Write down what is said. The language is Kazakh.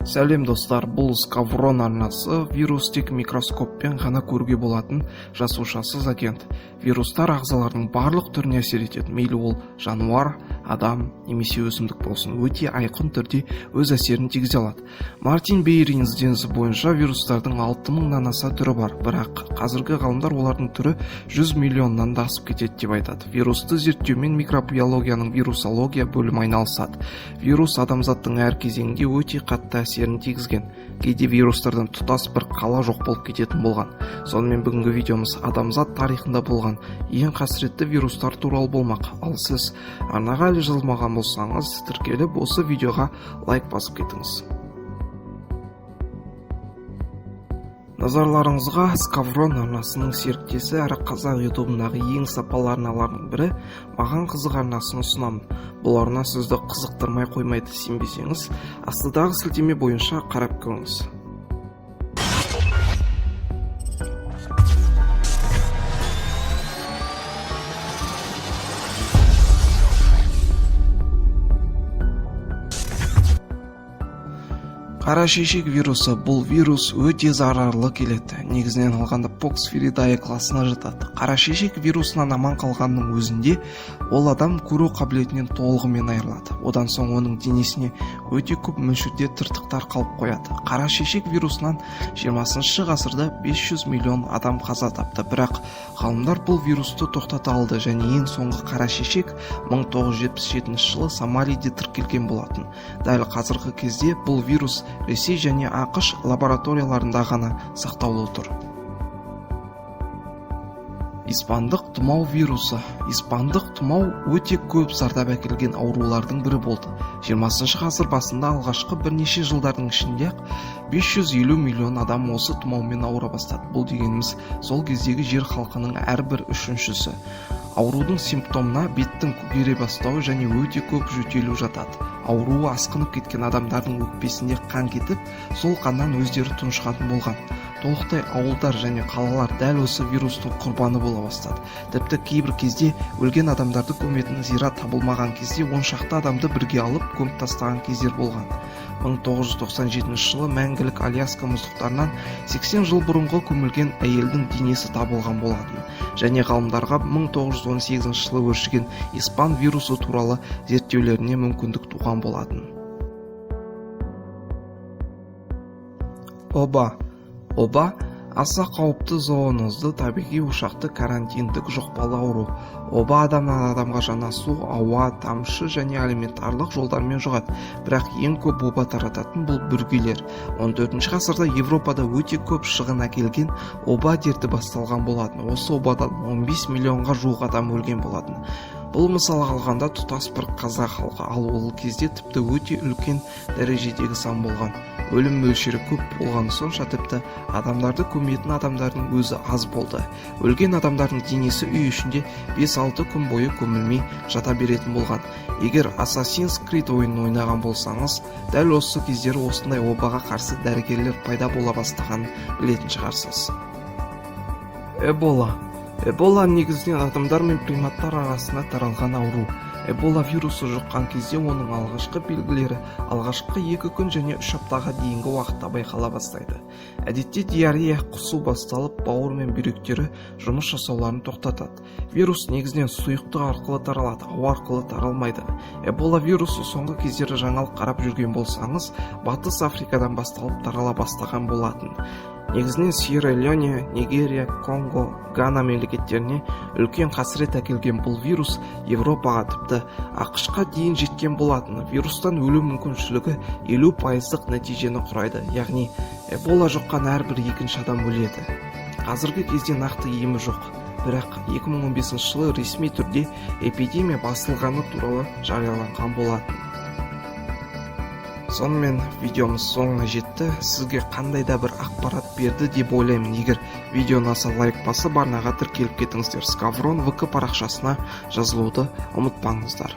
Сәлем достар, бұл Skavron арнасы вирус тек микроскоппен ғана көруге болатын жасушасыз агент. Вирустар ағзалардың барлық түріне әсер етеді, мейлі ол жануар, адам немесе өсімдік болсын, өте айқын түрде өз әсерін тигізе алады. Мартин Бейер инциденті бойынша вирустардың 6000-нан аса түрі бар, бірақ қазіргі ғалымдар олардың түрі 100 миллионнан да асып кетеді деп айтады. Вирусты зерттеумен микробиологияның вирусология бөлімі айналысады. Вирус адамзаттың әр кезеңінде өте қатты әсерін тигізген. Кейде вирустардан тұтас бір қала жоқ болып кететін болған. Сонымен бүгінгі видеомыз адамзат тарихында болған ең қасіретті вирустар туралы болмақ. Ал сіз арнаға әлі жазылмаған болсаңыз, тіркеліп осы видеоға лайк басып кетіңіз. Назарларыңызға Skavron арнасының серіктесі әрі қазақ ютубындағы ең сапалы арналардың бірі маған қызық арнасын ұсынамын. Бұл арна сізді қызықтырмай қоймайды, сенбесеңіз, астыдағы сілтеме бойынша қарап көріңіз. Қара шешек вирусы бұл вирус өте зарарлы келеді. Негізінен алғанда Poxviridae класына жатады. Қара шешек вирусынан аман қалғанның өзінде ол адам көру қабілетінен толығымен айырылады. Одан соң оның денесіне өте көп мөлшерде тыртықтар қалып қояды. Қара шешек вирусынан 20 ғасырда 500 миллион адам қаза тапты. Бірақ ғалымдар бұл вирусты тоқтата алды және ең соңғы қара шешек 1977 жылы Сомалиде тіркелген болатын. Дәл қазіргі кезде бұл вирус Ресей және ақш лабораторияларында ғана сақтаулы тұр. Испандық тұмау вирусы. Испандық тұмау өте көп зардап әкелген аурулардың бірі болды. 20 ғасыр басында алғашқы бірнеше жылдардың ішінде 550 миллион адам осы тұмаумен ауыра бастады. Бұл дегеніміз сол кездегі жер халқының әрбір үшіншісі. Аурудың симптомына беттің көгере бастауы және өте көп жөтелу жатады. Ауруы асқынып кеткен адамдардың өкпесінде қан кетіп, сол қаннан өздері тұншығатын болған. Толықтай ауылдар және қалалар дәл осы вирустың құрбаны бола бастады. Тіпті кейбір кезде өлген адамдарды көметін зират табылмаған кезде 10 шақты адамды бірге алып көміп тастаған кездер болған. 1997 жылы мәңгілік Аляска мұздықтарынан 80 жыл бұрынғы көмілген әйелдің денесі табылған болатын. Және ғалымдарға 1918 жылы өршіген испан вирусы туралы зерттеулеріне мүмкіндік туған болатын. Оба аса қауіпті зоонозды табиғи ошақты карантиндік жұқпалы ауру. Оба адамнан адамға жанасу, ауа, тамшы және алиментарлық жолдармен жұғады. Бірақ ең көп оба тарататын бұл бүргелер. 14 ғасырда Европада өте көп шығын әкелген оба дерті басталған болатын. Осы обадан 15 миллионға жуық адам өлген болатын. Бұл мысалға алғанда тұтас бір қазақ халқы, ал ол кезде тіпті өте үлкен дәрежедегі сан болған. Өлім мөлшері көп болғаны сонша тіпті адамдарды көметін адамдардың өзі аз болды. Өлген адамдардың денесі үй ішінде 5-6 күн бойы көмілмей жата беретін болған. Егер Assassin's Creed ойынын ойнаған болсаңыз, дәл осы кездері осындай обаға қарсы дәрігерлер пайда бола бастағанын білетін шығарсыз. Эбола негізінен адамдар мен приматтар арасында таралған ауру. Эбола вирусы жұққан кезде оның алғашқы белгілері алғашқы 2 күн және 3 аптаға дейінгі уақытта байқала бастайды. Әдетте диарея, құсу басталып, бауыр мен бүйректері жұмыс жасауларын тоқтатады. Вирус негізінен сұйықтық арқылы таралады, ауа арқылы таралмайды. Эбола вирусы соңғы кездері жаңалық қарап жүрген болсаңыз, Батыс Африкадан басталып тарала бастаған болатын. Негізінен Сьерра-Леоне, Нигерия, Конго, Гана мемлекеттеріне үлкен қасірет әкелген бұл вирус Европаға тіпті ақш-қа дейін жеткен болатын. Вирустан өлу мүмкіншілігі 50% нәтижені құрайды, яғни Эбола жұққан әрбір екінші адам өледі. Қазіргі кезде нақты емі жоқ, бірақ 2015 жылы ресми түрде эпидемия басылғаны туралы жарияланған болатын. Сонымен видеомыз соңына жетті. Сізге қандай да бір ақпарат берді деп ойлаймын. Егер видео ұнаса лайк басып, арнаға тіркеліп кетіңіздер. Skavron VK парақшасына жазылуды ұмытпаңыздар.